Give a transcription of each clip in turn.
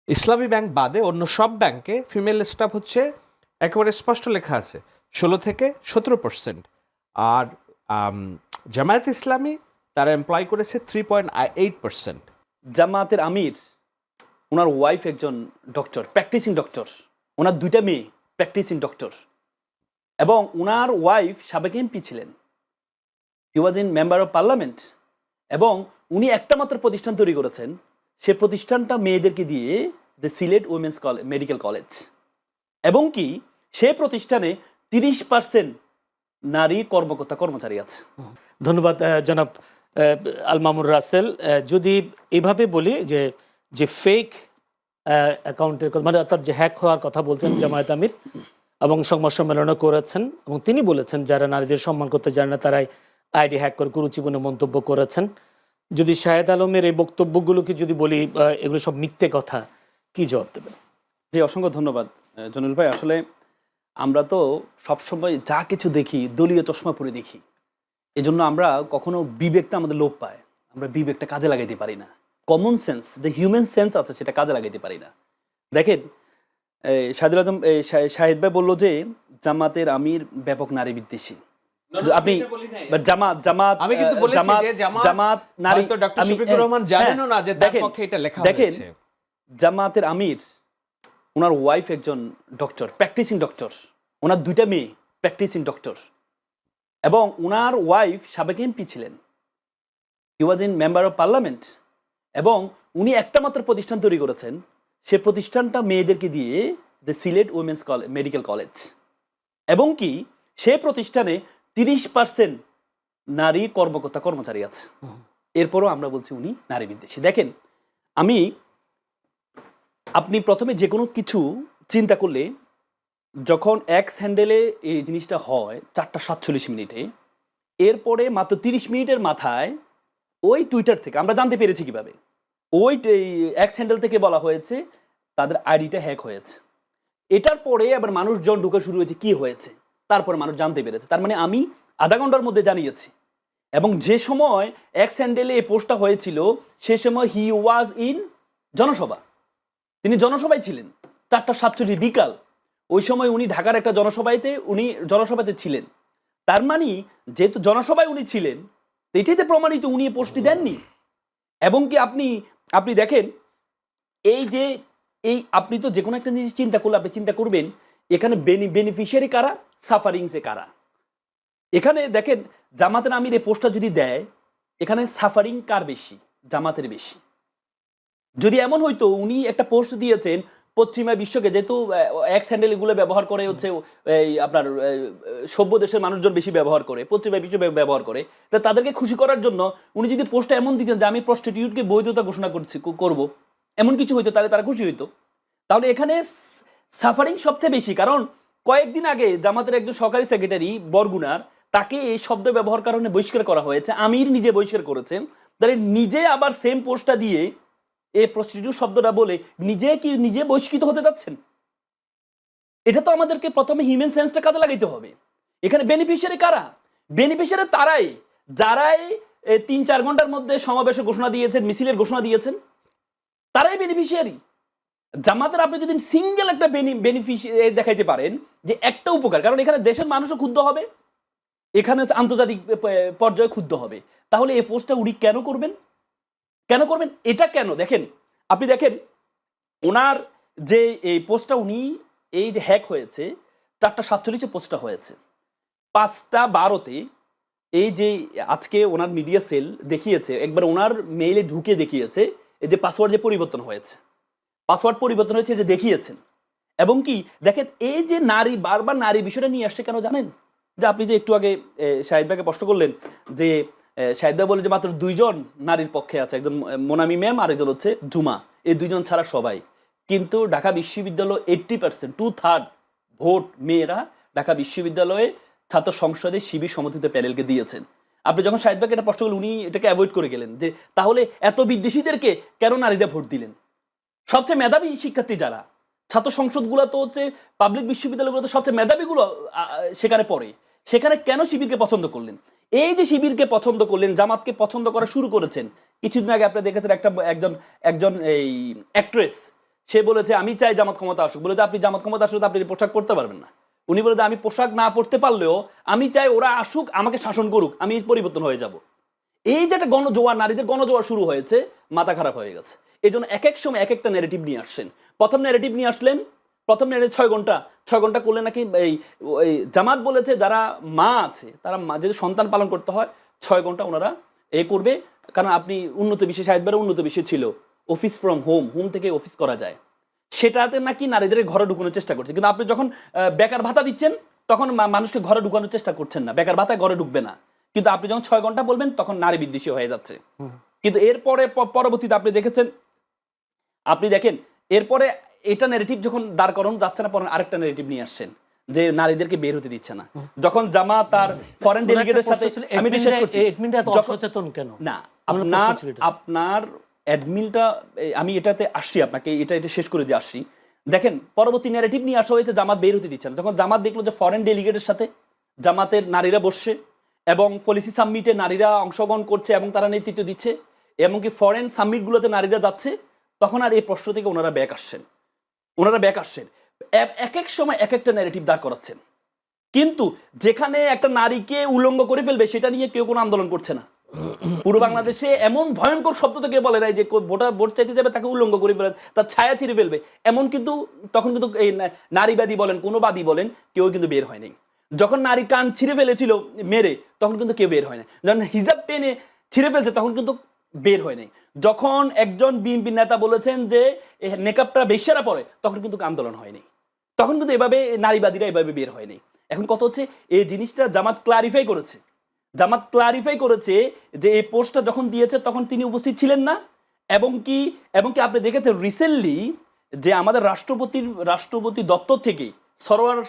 ইসলামী bank বাদে অন্য সব ব্যাংকে ফিমেল স্টাফ হচ্ছে একেবারে স্পষ্ট লেখা আছে 16 থেকে 17%। আর জামায়াত ইসলামী তারা এমপ্লয় করেছে 3.8%। জামায়াতের আমির ওনার ওয়াইফ একজন ডক্টর, প্র্যাকটিসিং ডক্টর, ওনার দুইটা মেয়ে প্র্যাকটিসিং ডক্টর, এবং ওনার ওয়াইফ সাবেক এমপি ছিলেন, he was in member of parliament, এবং উনি একটা মাত্র প্রতিষ্ঠান তৈরি করেছেন, সে প্রতিষ্ঠানটা মেয়েদেরকে দিয়ে, যে সিলেট উইমেন্স মেডিকেল কলেজ, এবং কি সে প্রতিষ্ঠানে 30% নারী কর্মকর্তা কর্মচারী আছে। ধন্যবাদ জনাব আল মামুন রাসেল। যদি এভাবে বলি যে যে ফেক অ্যাকাউন্টের মানে অর্থাৎ যে হ্যাক হওয়ার কথা বলছেন জামায়াত আমির, এবং সংবাদ সম্মেলনও করেছেন, এবং তিনি বলেছেন যারা নারীদের সম্মান করতে জানে না তারাই আইডি হ্যাক করে কুরুচিপূর্ণ মন্তব্য করেছেন। যদি শাহেদ আলমের এই বক্তব্যগুলোকে যদি বলি এগুলো সব মিথ্যে কথা, কি জবাব দেবেন? জি, অসংখ্য ধন্যবাদ জনিল ভাই। আসলে আমরা তো সবসময় যা কিছু দেখি দলীয় চশমা পরে দেখি, এজন্য আমরা কখনো বিবেকটা আমাদের লোপ পায়, আমরা বিবেকটা কাজে লাগাইতে পারি না, কমন সেন্স যে হিউম্যান সেন্স আছে সেটা কাজে লাগাইতে পারি না। দেখেন, শাহিদুল আজম শাহিদ ভাই বললো যে জামাতের আমির ব্যাপক নারী বিদ্বেষী। আপনি জামাত জামাত আমি কিন্তু বলেছি যে জামাত নারী, হয়তো ডক্টর শফিকুর রহমান জানেনও না যে তার পক্ষে এটা লেখা হয়েছে। দেখেন, জামাতের আমির ওনার ওয়াইফ একজন ডক্টর, প্র্যাকটিসিং ডক্টর, ওনার দুইটা মেয়ে প্র্যাকটিসিং ডক্টর, এবং ওনার ওয়াইফ সাবেক এমপি ছিলেন, he was in member of parliament, এবং উনি একটা মাত্র প্রতিষ্ঠান তৈরি করেছেন, সে প্রতিষ্ঠানটা মেয়েদেরকে দিয়ে, যে সিলেট উইমেন্স মেডিকেল কলেজ, এবং কি সে প্রতিষ্ঠানে 30% নারী কর্মকর্তা কর্মচারী আছে। এরপরও আমরা বলছি উনি নারী বিদ্বেষী। দেখেন, আপনি প্রথমে যে কোনো কিছু চিন্তা করলে, যখন এক্স হ্যান্ডেলে এই জিনিসটা হয় 4:47, এরপরে মাত্র 30 মিনিটের মাথায় ওই টুইটার থেকে আমরা জানতে পেরেছি কিভাবে, ওই এক্স হ্যান্ডেল থেকে বলা হয়েছে তাদের আইডিটা হ্যাক হয়েছে। এটার পরে আবার মানুষজন ঢুকে শুরু হয়েছে কি হয়েছে, তারপরে মানুষ জানতে পেরেছে। তার মানে আমি আধা ঘন্টার মধ্যে জানিয়েছি, এবং যে সময় এক্স হ্যান্ডেলে এই পোস্টটা হয়েছিল সে সময় হি ওয়াজ ইন জনসভা, তিনি জনসভায় ছিলেন 4:47 বিকাল, ওই সময় উনি ঢাকার একটা জনসভাতে ছিলেন। তার মানে যেহেতু জনসভায় উনি ছিলেন, এটাইতে প্রমাণিত উনি এই পোস্টটি দেননি। এবং কি আপনি দেখেন, আপনি তো যে কোনো একটা জিনিস চিন্তা করলে আপনি চিন্তা করবেন এখানে বেনিফিশিয়ারি কারা, সাফারিংসে কারা। এখানে দেখেন, জামাতের আমির এই পোস্টটা যদি দেয়, এখানে সাফারিং কার বেশি? জামাতের বেশি। যদি এমন হইতো উনি একটা পোস্ট দিয়েছেন পশ্চিমা বিশ্বকে, যেহেতু এক্স হ্যান্ডেল এগুলো ব্যবহার করে হচ্ছে আপনার সভ্য দেশের মানুষজন বেশি ব্যবহার করে, পশ্চিমা বিশ্ব ব্যবহার করে, তা তাদেরকে খুশি করার জন্য উনি যদি পোস্টটা এমন দিতেন যে আমি প্রস্টিটিউটকে বৈধতা ঘোষণা করব, এমন কিছু হইতো, তাহলে তারা খুশি হইতো। তাহলে এখানে সাফারিং সবচেয়ে বেশি, কারণ কয়েকদিন আগে জামাতের একজন সরকারি সেক্রেটারি বরগুনার, তাকে এই শব্দ ব্যবহার কারণে বহিষ্কার করা হয়েছে, আমির নিজে বহিষ্কার করেছেন। তাহলে নিজে আবার সেম পোস্টটা দিয়ে এই প্রস্টিটিউট শব্দটা বলে নিজে বহিষ্কৃত হতে যাচ্ছেন। এটা তো আমাদেরকে প্রথমে হিউম্যান সেন্সটা কাজে লাগাইতে হবে। এখানে বেনিফিশিয়ারি কারা? বেনিফিশিয়ারি তারাই যারাই 3-4 ঘন্টার মধ্যে সমাবেশের ঘোষণা দিয়েছেন, মিছিলের ঘোষণা দিয়েছেন, তারাই বেনিফিশিয়ারি। জামাতের আপনি যদি সিঙ্গেল একটা বেনিফিশিয়ারি দেখাইতে পারেন যে একটা উপকার, কারণ এখানে দেশের মানুষও ক্ষুব্ধ হবে, এখানে হচ্ছে আন্তর্জাতিক পর্যায়ে ক্ষুব্ধ হবে, তাহলে এই পোস্টটা উনি কেন করবেন? এটা কেন? দেখেন, আপনি দেখেন ওনার যে এই পোস্টটা উনি এই যে হ্যাক হয়েছে 4:47 পোস্টটা হয়েছে, 5:12 এই যে আজকে ওনার মিডিয়া সেল দেখিয়েছে, একবার ওনার মেইলে ঢুকে দেখিয়েছে এই যে পাসওয়ার্ড যে পরিবর্তন হয়েছে, এটা দেখিয়েছেন। এবং কি দেখেন, এই যে নারী, বারবার নারী বিষয়টা নিয়ে আসছে কেন জানেন? যে আপনি যে একটু আগে শাহিদ ভাইকে প্রশ্ন করলেন যে শাহিদ ভাই বলে যে মাত্র 2 জন নারীর পক্ষে আছে, একজন মোনামি ম্যাম আর একজন হচ্ছে জুমা, এই 2 জন ছাড়া সবাই। কিন্তু ঢাকা বিশ্ববিদ্যালয় 80%, 2/3 ভোট মেয়েরা ঢাকা বিশ্ববিদ্যালয়ে ছাত্র সংসদে শিবির সমর্থিত প্যানেলকে দিয়েছেন। আপনি যখন শাহিদ ভাইকে এটা প্রশ্ন করলেন, উনি এটাকে অ্যাভয়েড করে গেলেন যে তাহলে এত বিদ্বেষীদেরকে কেন নারীরা ভোট দিলেন? সবচেয়ে মেধাবী শিক্ষার্থী যারা, ছাত্র সংসদগুলো তো হচ্ছে পাবলিক বিশ্ববিদ্যালয়গুলোতে সবচেয়ে মেধাবীগুলো সেখানে পড়ে, সেখানে কেন শিবিরকে পছন্দ করলেন? এই যে শিবিরকে পছন্দ করলেন, জামাতকে পছন্দ করা শুরু করেছেন। কিছুদিন আগে আপনি দেখেছেন একজন এই অ্যাক্ট্রেস, সে বলেছে আমি চাই জামাত ক্ষমতা আসুক, বলে যে আপনি জামাত ক্ষমতা আসলে আপনি এই পোশাক পরতে পারবেন না। উনি বলে যে আমি পোশাক না পরতে পারলেও আমি চাই ওরা আসুক, আমাকে শাসন করুক, আমি পরিবর্তন হয়ে যাব। এই যে একটা গণজোয়ার, নারীদের গণজোয়ার শুরু হয়েছে, মাথা খারাপ হয়ে গেছে। এই জন্য এক এক সময় এক একটা ন্যারেটিভ নিয়ে আসছেন। প্রথম ন্যারেটিভ নিয়ে আসলেন, প্রথম ন্যারেটিভ 6 ঘন্টা করলে নাকি এই জামাত বলেছে যারা মা আছে তারা যদি সন্তান পালন করতে হয় 6 ঘন্টা ওনারা করবে, কারণ আপনি উন্নত বিশ্বে, সাহেববারে উন্নত বিশ্বে ছিল অফিস ফ্রম হোম থেকে অফিস করা যায়, সেটাতে নাকি নারীদের ঘরে ঢুকানোর চেষ্টা করছে। কিন্তু আপনি যখন বেকার ভাতা দিচ্ছেন তখন মানুষকে ঘরে ঢুকানোর চেষ্টা করছেন না, বেকার ভাতা ঘরে ঢুকবে না। কিন্তু আপনি যখন 6 ঘন্টা বলবেন তখন নারী বিদ্বেষী হয়ে যাচ্ছে। কিন্তু এরপরে পরবর্তীতে আপনি দেখেন এরপরে এটা ন্যারেটিভ যখন দাঁড় করানো যাচ্ছে না, পরে আরেকটা ন্যারেটিভ নিয়ে আসছেন যে নারীদেরকে বের হতে দিচ্ছে না। যখন জামাত তার ফরেন ডেলিগেটের সাথে, আমি শেষ করছি, সচেতন কেন না আপনার অ্যাডমিনটা, আমি এটাতে আসছি, আপনাকে এটা শেষ করে দিয়ে আসছি। দেখেন পরবর্তী ন্যারেটিভ নিয়ে আসা হয়েছে জামাত বের হতে দিচ্ছে না। যখন জামাত দেখলো যে ফরেন ডেলিগেটের সাথে জামাতের নারীরা বসছে এবং পলিসি সাবমিটে নারীরা অংশগ্রহণ করছে এবং তারা নেতৃত্ব দিচ্ছে, এমনকি ফরেন সাবমিটগুলোতে নারীরা যাচ্ছে, তখন আর এই প্রশ্ন থেকে ওনারা ব্যাক আসছেন। এক এক সময় এক একটা ন্যারেটিভ দাঁড় করাচ্ছেন। কিন্তু যেখানে একটা নারীকে উলঙ্গ করে ফেলবে সেটা নিয়ে কেউ কোনো আন্দোলন করছে না। পুরো বাংলাদেশে এমন ভয়ঙ্কর শব্দ তো কেউ বলে নাই যে ভোট চাইতে যাবে তাকে উলঙ্গ করে ফেলে, তার ছায়া ছিঁড়ে ফেলবে, এমন কিন্তু তখন কিন্তু এই নারীবাদী বলেন, কোনো বাদী বলেন, কেউ কিন্তু বের হয়নি। যখন নারী কান ছিঁড়ে ফেলেছিল মেরে, তখন কিন্তু কেউ বের হয় না। যখন হিজাব টেনে ছিঁড়ে ফেলছে তখন কিন্তু বের হয় নাই। যখন একজন বিএনপি নেতা বলেছেন যে নেকাবটা বেশ্যারা পরে, তখন কিন্তু আন্দোলন হয়নি। তখন কিন্তু এভাবে নারীবাদীরা এভাবে বের হয়নি। এখন কথা হচ্ছে এই জিনিসটা জামাত ক্লারিফাই করেছে যে এই পোস্টটা যখন দিয়েছে তখন তিনি উপস্থিত ছিলেন না। এবং কি আপনি দেখেছেন রিসেন্টলি যে আমাদের রাষ্ট্রপতি দপ্তর থেকে সরোয়ার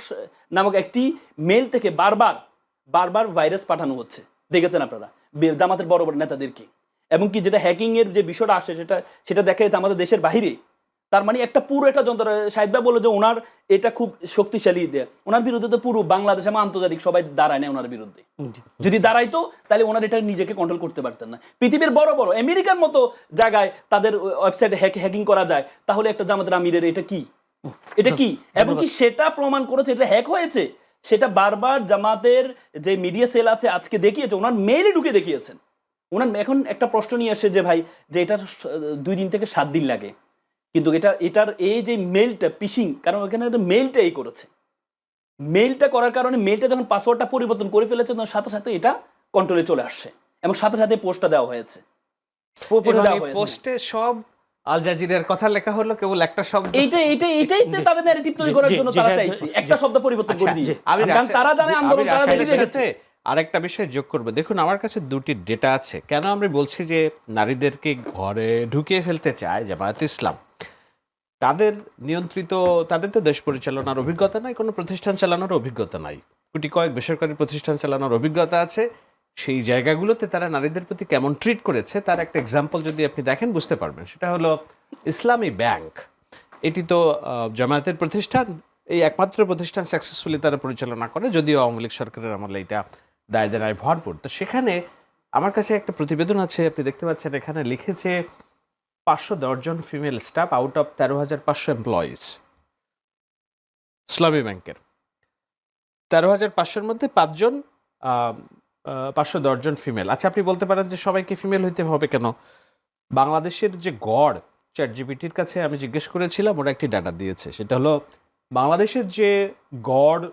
নামক একটি মেল থেকে বারবার ভাইরাস পাঠানো হচ্ছে, দেখেছেন আপনারা জামাতের বড় বড় নেতাদেরকে। এবং কি যেটা হ্যাকিং এর যে বিষয়টা আসে সেটা দেখা যাচ্ছে আমাদের দেশের বাহিরে। তার মানে একটা পুরো একটা যন্ত্র, সাহিদ ভাই বলে যে ওনার এটা খুব শক্তিশালী, ওনার বিরুদ্ধে তো পুরো বাংলাদেশ এবং আন্তর্জাতিক সবাই দাঁড়ায় না ওনার বিরুদ্ধে। যদি দাঁড়াইতো তাহলে ওনার এটা নিজেকে কন্ট্রোল করতে পারতেন না। পৃথিবীর বড় বড় আমেরিকার মতো জায়গায় তাদের ওয়েবসাইটে হ্যাকিং করা যায়, তাহলে একটা জামাতের আমিরের এটা কি এবং কি সেটা প্রমাণ করেছে এটা হ্যাক হয়েছে। সেটা বারবার জামাতের যে মিডিয়া সেল আছে আজকে দেখিয়েছে, ওনার মেইলে ঢুকে দেখিয়েছেন। ওনার এখন একটা প্রশ্ন নিয়ে আসে যে ভাই যে এটা 2 দিন থেকে 7 দিন লাগে, কিন্তু এটার এই যে মেইলটা পিশিং, কারণ ওখানে মেইলটা করেছে, মেইলটা করার কারণে মেইলটা যখন পাসওয়ার্ডটা পরিবর্তন করে ফেলেছে তখন সাথে সাথে এটা কন্ট্রোলে চলে আসছে এবং সাথে সাথে পোস্টটা দেওয়া হয়েছে। পোস্টে সব আল জাজিরার কথা লেখা হলো, কেবল একটা শব্দ, এইটাই তাদের ন্যারেটিভ তৈরি করার জন্য তারা চাইছে একটা শব্দ পরিবর্তন করে দিয়ে। কারণ তারা জানে আন্দোলন তারা দেখেছে। আরেকটা বিষয় যোগ করবো, দেখুন আমার কাছে 2টি ডেটা আছে কেন আমরা বলছি যে নারীদেরকে ঘরে ঢুকিয়ে ফেলতে চায় জামায়াত ইসলাম। তাদের তো দেশ পরিচালনার অভিজ্ঞতা নাই, কোনো প্রতিষ্ঠান চালানোর অভিজ্ঞতা নাই, কয়েক বেসরকারি প্রতিষ্ঠান চালানোর অভিজ্ঞতা আছে। সেই জায়গাগুলোতে তারা নারীদের প্রতি কেমন ট্রিট করেছে তার একটা এক্সাম্পল যদি আপনি দেখেন বুঝতে পারবেন। সেটা হলো ইসলামী ব্যাংক। এটি তো জামায়াতের প্রতিষ্ঠান, এই একমাত্র প্রতিষ্ঠান সাকসেসফুলি তারা পরিচালনা করে, যদিও আওয়ামী লীগ সরকারের আমলে এটা দায় দেনায় ভরপুর। তো সেখানে আমার কাছে একটা প্রতিবেদন আছে, আপনি দেখতে পাচ্ছেন এখানে লিখেছে 510 জন female staff out of 13,500 employees Islami ব্যাংকের। 13,500-র মধ্যে 510 জন ফিমেল। আচ্ছা, আপনি বলতে পারেন যে সবাইকে ফিমেল হইতে হবে কেন? বাংলাদেশের যে গড়, চ্যাটজিপিটির কাছে আমি জিজ্ঞেস করেছিলাম, ওরা একটি ডাটা দিয়েছে, সেটা হলো বাংলাদেশের যে গড়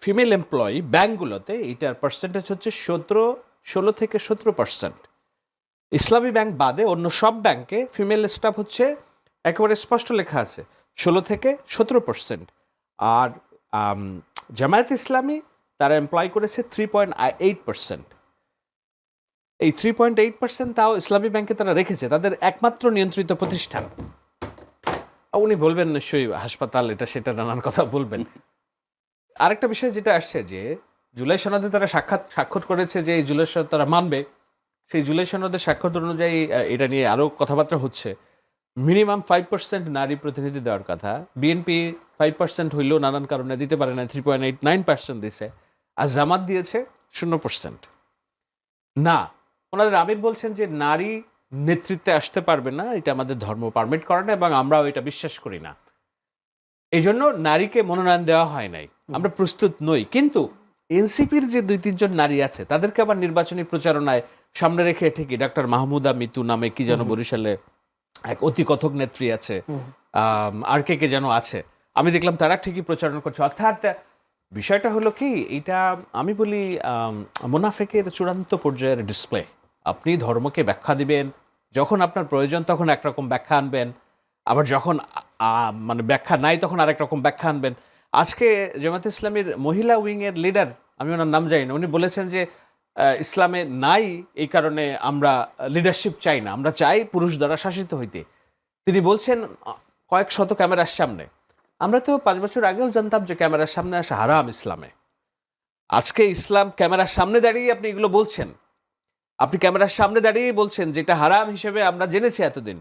ফিমেল এমপ্লয়ি ব্যাংকগুলোতে, এইটার পার্সেন্টেজ হচ্ছে 16 থেকে 17%। ইসলামী ব্যাংক বাদে অন্য সব ব্যাংকে ফিমেল স্টাফ হচ্ছে একেবারে স্পষ্ট লেখা আছে 16 থেকে 17%। আর জামায়াত ইসলামী তারা এমপ্লয় করেছে 3.8%। এই 3.8% তাও ইসলামী ব্যাংকে তারা রেখেছে, তাদের একমাত্র নিয়ন্ত্রিত প্রতিষ্ঠান। উনি বলবেন নিশ্চয়ই হাসপাতাল এটা সেটা নানান কথা বলবেন। আরেকটা বিষয় যেটা আসছে যে জুলাই সনদে তারা স্বাক্ষর করেছে যে এই জুলাই সনদ তারা মানবে, সেই জুলাই সনদের স্বাক্ষর অনুযায়ী এটা নিয়ে আরও কথাবার্তা হচ্ছে। মিনিমাম 5% নারী প্রতিনিধি দেওয়ার কথা। বিএনপি 5% হইলেও নানান কারণে দিতে পারে না, 3.89% দিছে। আর জামাত দিয়েছে 0%। না, ওনাদের আমির বলছেন যে নারী নেতৃত্বে আসতে পারবে না, এটা আমাদের ধর্ম পারমিট করে না এবং আমরাও এটা বিশ্বাস করি না। এই জন্য নারীকে মনোনয়ন দেওয়া হয় নাই, আমরা প্রস্তুত নই। কিন্তু এনসিপির যে 2-3 জন নারী আছে তাদেরকে আবার নির্বাচনী প্রচারণায় সামনে রেখে ঠিকই ডক্টর মাহমুদা মিতু নামে কি যেন বরিশালে এক অতি কথক নেত্রী আছে, আর কে যেন আছে, আমি দেখলাম তারা ঠিকই প্রচারণা করছে। অর্থাৎ বিষয়টা হলো কি, এটা আমি বলি মুনাফেকের চূড়ান্ত পর্যায়ের ডিসপ্লে। আপনি ধর্মকে ব্যাখ্যা দিবেন, যখন আপনার প্রয়োজন তখন একরকম ব্যাখ্যা আনবেন, আবার যখন মানে ব্যাখ্যা নাই তখন আরেক রকম ব্যাখ্যা আনবেন। আজকে জামাত ইসলামীর মহিলা উইংয়ের লিডার, আমি ওনার নাম জানি না, উনি বলেছেন যে ইসলামে নাই, এই কারণে আমরা লিডারশিপ চাই না, আমরা চাই পুরুষ দ্বারা শাসিত হইতে। তিনি বলছেন কয়েক শত ক্যামেরার সামনে। আমরা তো 5 বছর আগেও জানতাম যে ক্যামেরার সামনে আসা হারাম ইসলামে। আজকে ইসলাম ক্যামেরার সামনে দাঁড়িয়ে আপনি এগুলো বলছেন, আপনি ক্যামেরার সামনে দাঁড়িয়েই বলছেন যেটা হারাম হিসেবে আমরা জেনেছি এতদিন,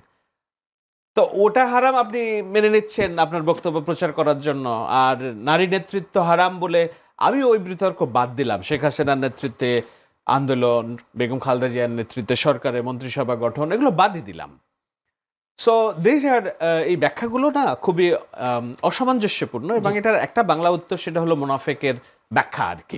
তো ওটা হারাম আপনি মেনে নিচ্ছেন আপনার বক্তব্য প্রচার করার জন্য। আর নারী নেতৃত্ব হারাম বলে আমি ওই বিতর্ক বাদ দিলাম। শেখ হাসিনার নেতৃত্বে আন্দোলন, বেগম খালেদা জিয়ার নেতৃত্বে সরকারের মন্ত্রিসভা গঠন, এগুলো বাদই দিলাম। সো দিস আর এই ব্যাখ্যাগুলো না খুবই অসামঞ্জস্যপূর্ণ এবং এটার একটা বাংলা উত্তর, সেটা হলো মুনাফেকের ব্যাখ্যা আর কি।